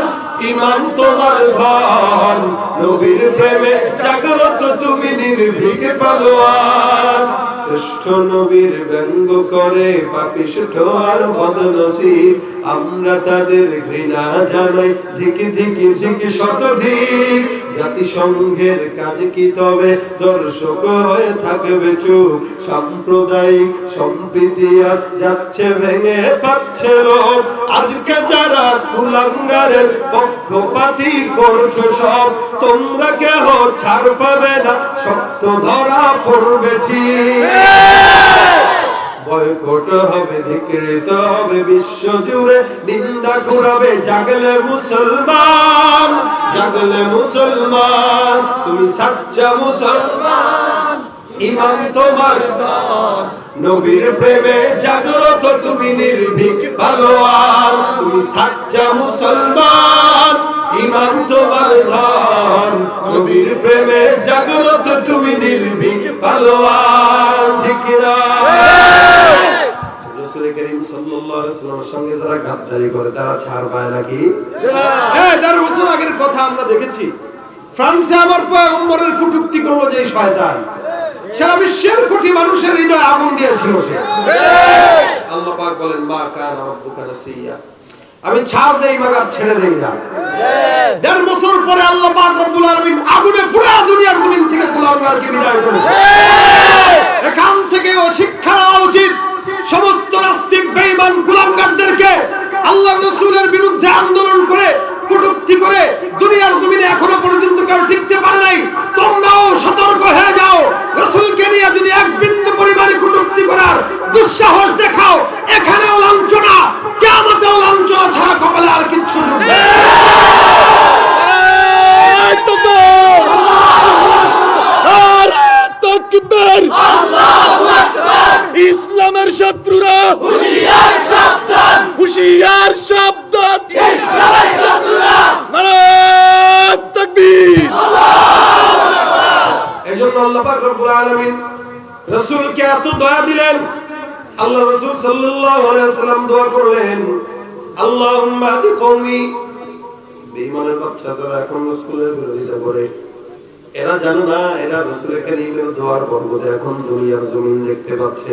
ঈমান তোমার ধন, নবীর প্রেমে জাগ্রত তুমি নির্ভীক পালোয়ান। শ্রেষ্ঠ নবীর ব্যঙ্গ করে পাপিষ্ঠ আর বদনসিব, আমরা তাদের ঘৃণা জানাই ধিকি ধিকি ধিকি শতধিক। জাতিসংঘের কাজ কি তবে দর্শক হয়ে থাকবে চুপ, সাম্প্রদায়িক সম্প্রীতি আর যাচ্ছে ভেঙে পাচ্ছে লোক। আজকে যারা কুলাঙ্গারের পক্ষপাতী করছো সব, তোমরা কেহ ছাড় পাবে না, সত্য ধরা পড়বে ঠিক। বয়কট হবে, ধিক্কৃত হবে বিশ্ব জুড়ে, নিন্দা কুড়াবে জাগলে মুসলমান, জাগলে মুসলমান। তুমি সাচ্চা মুসলমান, ঈমান তোমার ধন, নবীর প্রেমে জাগ্রত তুমি নির্ভীক পালোয়ান। তুমি সাচ্চা মুসলমান, ঈমান তোমার ধন, নবীর প্রেমে জাগ্রত তুমি নির্ভীক পালোয়ান। ঠিক কি না? রাসূল করিম সাল্লাল্লাহু আলাইহি ওয়াসাল্লামের সঙ্গে যারা গাদ্দারি করে তারা ছাড় পায় নাকি? হ্যাঁ, ১.৫ বছর আগের কথা আমরা দেখেছি। ফ্রান্সে আমার পয়গম্বরের কটূক্তি করলো যে শয়তান, সারা বিশ্বের কোটি মানুষের হৃদয়ে আগুন দিয়েছিল সে। আল্লাহ পাক বলেন মা কানা রাব্বুকা নাসিয়া, আমি ছাড় দেই মাগার ছেড়ে দেই না। ১.৫ বছর পরে আল্লাহ পাক রব্বুল আলামিন আগুনে পুরা দুনিয়ার জমিন থেকে কুলাঙ্গারকে বিদায় করেছে। এখান থেকে ও শিক্ষা নেওয়া উচিত সমস্ত নাস্তিক বেঈমান কুলাঙ্গারদেরকে। আল্লাহর রাসূলের বিরুদ্ধে আন্দোলন করে কটূক্তি করে দুনিয়ার জমিনে এখনো পর্যন্ত কেউ টিকতে পারে নাই। তোমরাও সতর্ক হয়ে যাও, রাসূলকে নিয়ে যদি এক বিন্দু পরিমাণে কটূক্তি করার দুঃসাহস দেখাও, এখানেও লাঞ্ছনা, কিয়ামতেও লাঞ্ছনা ছাড়া কপালে আর কিচ্ছু জুটবে না। ইসলামের শত্রুরা হুঁশিয়ার সাবধান, হুঁশিয়ার সাবধান। ইসলামের শত্রুরা নারায়ে তাকবীর, আল্লাহু আকবার। এজন্য আল্লাহ পাক রব্বুল আলামিন রাসূলকে এত দয়া দিলেন। আল্লাহ রাসূল সাল্লাল্লাহু আলাইহি ওয়াসাল্লাম দোয়া করলেন, আল্লাহুম্মা হাদি কওমি। বেঈমানের বাচ্চা যারা এখন রাসূলের বিরোধিতা করে, এরা জানো না এরা রাসূল কারীমের দোয়ার বরকতে এখন দুনিয়ার জমিন দেখতে পাচ্ছে।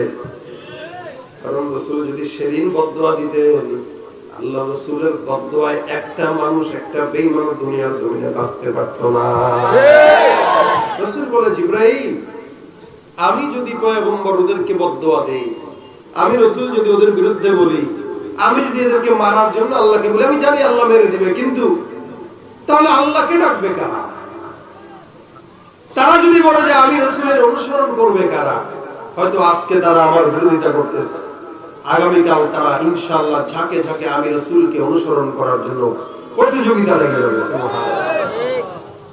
কারণ রাসূল যদি সেদিন বদদোয়া দিতেন, আল্লাহ রাসূলের বদদোয়ায় একটা মানুষ, একটা বেঈমান দুনিয়ার জমিনে বাঁচতে পারত না। রাসূল বলে, জিবরাইল, আমি যদি পয়গম্বর ওদেরকে বদদোয়া দেই, আমি রাসূল যদি ওদের বিরুদ্ধে বলি, আমি যদি এদেরকে মারার জন্য আল্লাহকে বলি, আমি জানি আল্লাহ মেরে দিবে, কিন্তু তাহলে আল্লাহকে ডাকবে কারা? তারা যদি বলে যে আমি রাসূলের অনুসরণ করবে কারা? হয়তো আজকে তারা আমার বিরোধিতা করতেছে, আগামীকাল তারা ইনশাআল্লাহ ঝাঁকে ঝাঁকে আমি রাসূলকে অনুসরণ করার জন্য প্রতিযোগিতা লেগে যাবে। সুবহানাল্লাহ।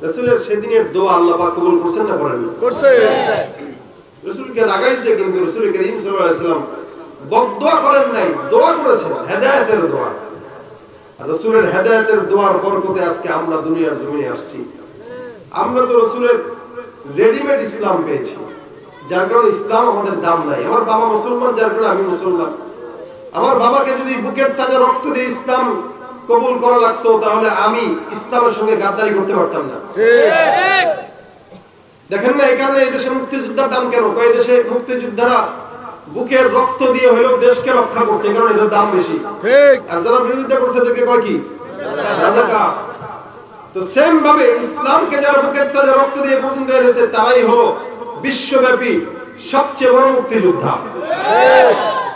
রাসূলের সেদিনের দোয়া আল্লাহ পাক কবুল করছেন না করেন? করছে। রাসূলকে রাগাইছে, কিন্তু রাসূল করিম সাল্লাল্লাহু আলাইহি ওয়াসাল্লাম বদদোয়া করেন নাই, দোয়া করেছেন, হেদায়েতের দোয়া। আর রাসূলের হেদায়েতের দোয়ার বরকতে আজকে আমরা দুনিয়ার জমিনে আসছি। আমরা তো রাসূলের রেডিমেড ইসলাম পেয়েছি, যার কারণে ইসলাম আমাদের দাম নাই। আমার বাবা মুসলমান, যার কারণে আমি মুসলমান। আমার বাবাকে যদি বুকের তাজা রক্ত দিয়ে ইসলাম কবুল করা লাগতো, তাহলে আমি ইসলামের সঙ্গে গাদ্দারি করতে পারতাম না। দেখেন না, এই কারণে এই দেশে মুক্তিযোদ্ধার দাম কেন? এই দেশে মুক্তিযোদ্ধারা বুকের রক্ত দিয়ে হলেও দেশকে রক্ষা করছে, এই কারণে এদের দাম বেশি। আর যারা বিরোধিতা করছে এদেরকে কয় কি? রাজাকার। তো সেম ভাবে ইসলামকে যারা বুকের তাজা রক্ত দিয়ে পর্যন্ত এনেছে, তারাই হলো বিশ্বব্যাপী সবচেয়ে বড় মুক্তিযোদ্ধা।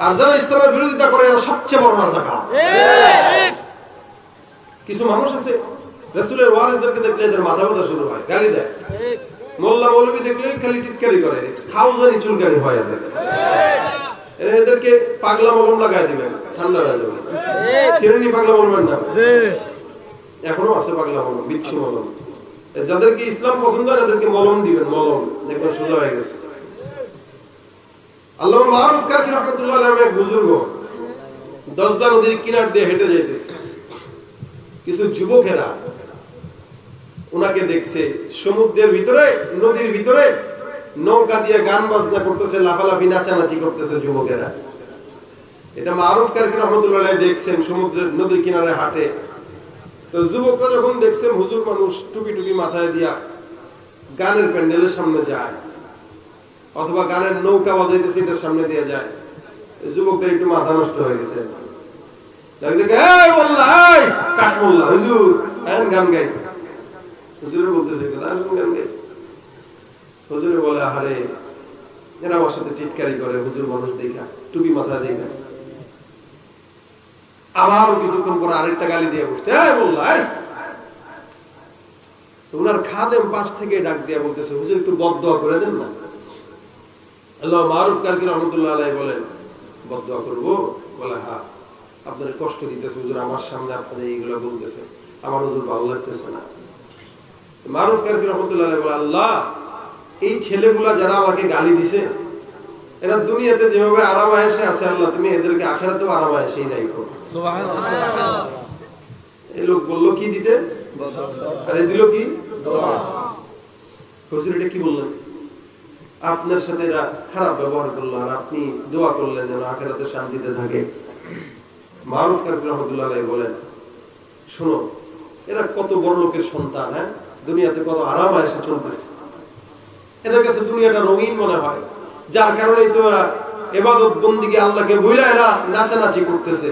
আর যারা ইসলামের বিরোধিতা করে এরা সবচেয়ে বড় রাজাকার। কিছু মানুষ আছে রাসূলের ওয়ারিসদেরকে দেখলে এদের মাথা ব্যথা শুরু হয়, গালি দেয়। মোল্লা মৌলবী দেখলে খালি টিটকারি করে, খাউজানি চুলকানি হয় এদের। এদেরকে পাগলা মলম লাগায় দিবেন, ঠান্ডা হয়ে যাবে। চিরুনি পাগলা মলমের নাম এখনো আছে, পাগলা মলম, বিচ্ছু মলম। যাদেরকে ইসলাম পছন্দ হয় এদেরকে মলম দিবেন, মলম দেখবেন সোজা হয়ে গেছে। আল্লামা মারুফ কারকি রাহমাতুল্লাহ আলাইহি এক বুজুর্গ দজদা নদীর কিনার দিয়ে হেঁটে যাইতেছে। কিছু যুবকেরা ওনাকে দেখছে সমুদ্রের ভিতরে, নদীর ভিতরে নৌকা দিয়ে গান বাজনা করতেছে, লাফালাফি নাচানাচি করতেছে যুবকেরা। এটা মারুফ কারকি রাহমাতুল্লাহ আলাইহি দেখছেন সমুদ্রের নদীর কিনারে হাঁটে। তো যুবকরা যখন দেখছেন হুজুর মানুষ টুপি টুপি মাথায় দিয়া গানের প্যান্ডেলের সামনে যায়, অথবা গানের নৌকা বাজাইতেছে এটার সামনে দিয়ে যায়, যুবকদের একটু মাথা নষ্ট হয়ে গেছে। হুজুর গান গাই, হুজুরে বলতেছে গান গাই। হুজুরে বলে আহারে এরা আমার সাথে টিটকারি করে, হুজুর মানুষ দেখা, টুপি মাথায় দেখা। আবারও কিছুক্ষণ পরে আরেকটা গালি দিয়ে বসছে, ওনার খাদেম পাশ থেকে ডাক দিয়ে বলতেছে, হুজুর একটু বদদোয়া করে দেন না। আল্লাহ মারুফ কারকি রাহমাতুল্লাহ আলাইহি বলেন, বদদোয়া করবো? বলে হ্যাঁ। আপনার কষ্ট দিতেছে হুজুর, আমার সামনে আপনাদের এইগুলো বলতেছে, আমার হুজুর ভালো লাগতেছে না। মারুফ কারকি রাহমাতুল্লাহ আলাইহি বলে, আল্লাহ এই ছেলেগুলা যারা আমাকে গালি দিছে, এরা দুনিয়াতে যেভাবে আরাম আয়েশে আছে, আল্লাহ তুমি এদেরকে আখিরাতেও আরাম আয়েশেই রাখো। সুবহানাল্লাহ। এই লোক বললো কি দিতে, আরে দিল কি? দোয়া। হুজুর এটা কি বললেন? আপনার সাথে এরা খারাপ ব্যবহার করলো, আর আপনি দোয়া করলেন যেন আখিরাতে শান্তিতে থাকে। মারুফ কারকি রাহমাতুল্লাহ আলাইহি বলেন, শোনো এরা কত বড় লোকের সন্তান, হ্যাঁ, দুনিয়াতে কত আরাম আয়েশে চলতেছে, এদের কাছে দুনিয়াটা রঙিন মনে হয়, যার কারণেই তো এরা ইবাদত বন্দেগী আল্লাহকে ভুলে এরা নাচানাচি করতেছে।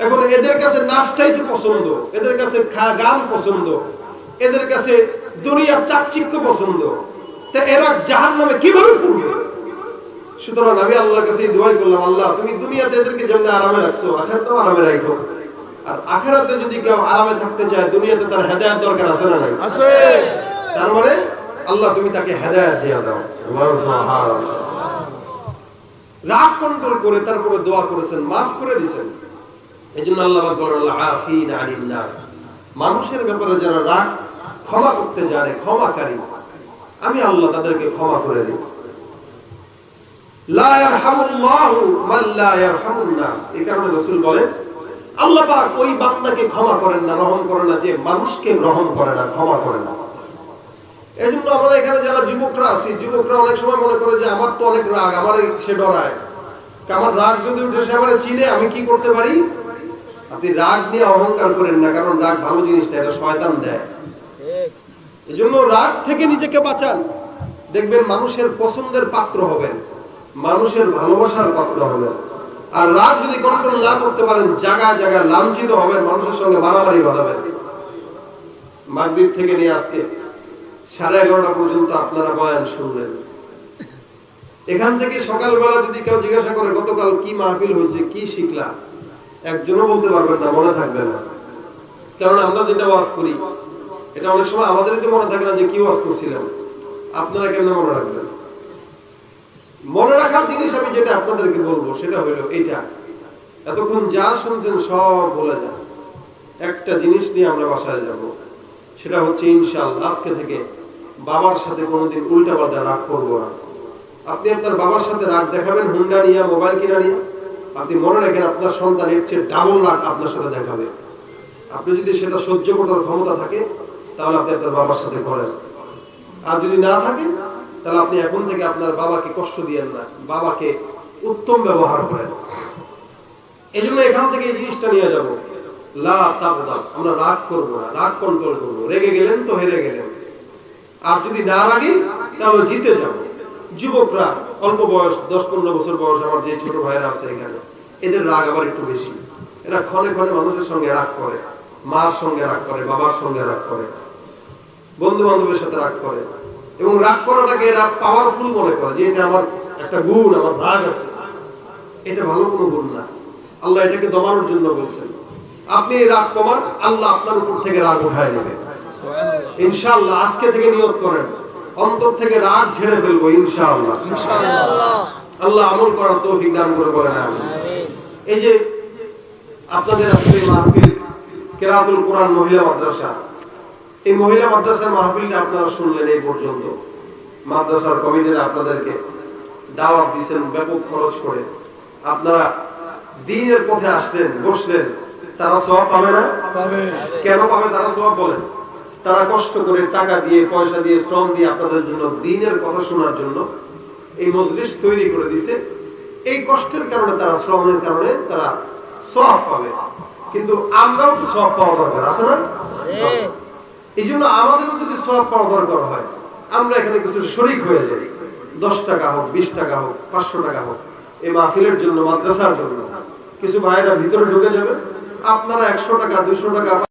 এখন এদের কাছে নাচটাই তো পছন্দ, এদের কাছে গান পছন্দ, এদের কাছে দুনিয়ার চাকচিক্য পছন্দ, তা এরা জাহান্নামে কিভাবে পড়বে? সুতরাং আমি আল্লাহর কাছে দোয়াই করলাম, আল্লাহ তুমি দুনিয়াতে এদেরকে যেমন আরামে রাখছো, আখিরাতেও আরামে রাখো। আর আখিরাতে যদি কেউ আরামে থাকতে চায়, দুনিয়াতে তার হেদায়েত দরকার আছে না নাই? আছে। তার মানে আল্লাহ তুমি তাকে হেদায়েত দিয়ে দাও। সুবহানাল্লাহ। রাগ কন্ট্রোল করে তারপরে দোয়া করেছেন, মাফ করে দিয়েছেন। এজন্য আল্লাহ পাক বলেন, আফিন আনিন নাস, মানুষের ব্যাপারে যারা রাগ ক্ষমা করতে জানে, ক্ষমাকারী, আমি আল্লাহ তাদেরকে ক্ষমা করে দেব। লা ইয়ারহামুল্লাহু মান লা ইয়ারহামুন নাস। এই কারণে রাসূল বলেন, আল্লাহ পাক ওই বান্দাকে ক্ষমা করেন না, রহম করেন না যে মানুষকে রহম করে না, ক্ষমা করে না। এজন্য আমরা এখানে যারা যুবকরা আছি, যুবকরা অনেক সময় মনে করে যে আমার তো অনেক রাগ, আমার সে ডরায়, আমার রাগ যদি উঠে সে আমারে চিনে, আমি কি করতে পারি? আপনি রাগ নিয়ে অহংকার করেন না, কারণ রাগ ভালো জিনিস না, এটা শয়তান দেয়। এজন্য রাগ থেকে নিজেকে বাঁচান, দেখবেন মানুষের পছন্দের পাত্র হবেন, মানুষের ভালোবাসার পাত্র হবেন। আর রাগ যদি কন্ট্রোল না করতে পারেন, জায়গায় জায়গায় লাঞ্ছিত হবেন, মানুষের সঙ্গে মারামারি বাঁধাবেন। মাগরিব থেকে নিয়ে আজকে 11:30 পর্যন্ত আপনারা বয়ান শুনলেন। এখান থেকে সকালবেলা যদি কেউ জিজ্ঞাসা করে গতকাল কি মাহফিল হয়েছে, কি শিখলা, একজনও বলতে পারবেন না, মনে থাকবে না। কারণ আমরা যেটা ওয়াজ করি এটা অনেক সময় আমাদেরই তো মনে থাকে না যে কি ওয়াজ করছিলাম। আপনারা কেমনে মনে রাখবেন? মনে রাখার জিনিস আমি যেটা আপনাদেরকে বলবো সেটা হলো এইটা, এতক্ষণ যা শুনছেন সব বলে যান। একটা জিনিস নিয়ে আমরা বাসায় যাব, সেটা হচ্ছে ইনশাআল্লাহ আজকে থেকে বাবার সাথে কোনোদিন উল্টাপাল্টা রাগ করবো না। আপনি আপনার বাবার সাথে রাগ দেখাবেন হুন্ডা নিয়ে, মোবাইল কিনা নিয়ে, আপনি মনে রাখেন আপনার সন্তান এর চেয়ে ডাবল রাগ আপনার সাথে দেখাবে। আপনি যদি সেটা সহ্য করার ক্ষমতা থাকে তাহলে আপনি আপনার বাবার সাথে করেন, আর যদি না থাকে তাহলে আপনি এখন থেকে আপনার বাবাকে কষ্ট দিয়েন না, বাবাকে উত্তম ব্যবহার করেন। এই জন্য এখান থেকে এই জিনিসটা নিয়ে যাবো, লা তাগদাব, আমরা রাগ করবো না, রাগ কন্ট্রোল করবো। রেগে গেলেন তো হেরে গেলেন, আর যদি না রাগি তাহলে জিতে যাবো। যুবকরা অল্প বয়স, 10-15 বছর বয়স, আমার যে ছোট ভাইরা আছে এখানে, এদের রাগ আবার একটু বেশি। এরা ক্ষণে ক্ষণে মানুষের সঙ্গে রাগ করে, মার সঙ্গে রাগ করে, বাবার সঙ্গে রাগ করে, বন্ধু বান্ধবের সাথে রাগ করে, এবং রাগ করাটাকে এরা পাওয়ারফুল মনে করে যে এটা আমার একটা গুণ, আমার রাগ আছে। এটা ভালো কোনো গুণ না, আল্লাহ এটাকে দমানোর জন্য বলছেন। আপনি রাগ কমান, আল্লাহ আপনার উপর থেকে রাগ উঠায় নেবে ইনশাআল্লাহ। আজকে থেকে নিয়ত করেন, অন্তর থেকে রাগ ঝেড়ে ফেলবো ইনশাআল্লাহ। আল্লাহ আমল করার তৌফিক দান করে বলেন আমিন। এই যে আপনাদের আজকে মাহফিল কেরাতুল কোরআন মহিলা মাদ্রাসা, এই মহিলা মাদ্রাসার মাহফিলটা আপনারা শুনলেন। এই পর্যন্ত মাদ্রাসার কমিটিরা আপনাদেরকে দাওয়াত দিয়েছেন ব্যাপক খরচ করে, আপনারা দ্বীনের পথে আসলেন, বসলেন, তারা সওয়াব পাবে না? পাবে। কেন পাবে তারা সওয়াব? বলেন। তারা কষ্ট করে টাকা দিয়ে, পয়সা দিয়ে, শ্রম দিয়ে আপনাদের জন্য দ্বীনের কথা শোনার জন্য এই মজলিস তৈরি করে দিয়েছে। এই কষ্টের কারণে, তারা শ্রমের কারণে তারা সওয়াব পাবে। কিন্তু আমরাও তো সওয়াব পাওয়া দরকার আছে না? এই জন্য আমাদেরও যদি সওয়াব পাওয়া দরকার হয়, আমরা এখানে কিছু শরীক হয়ে যাই। 10 টাকা হোক, 20 টাকা হোক, 500 টাকা হোক, এই মাহফিলের জন্য, মাদ্রাসার জন্য। কিছু ভাইরা ভিতরে ঢুকে যাবে, আপনারা 100 টাকা, 200 টাকা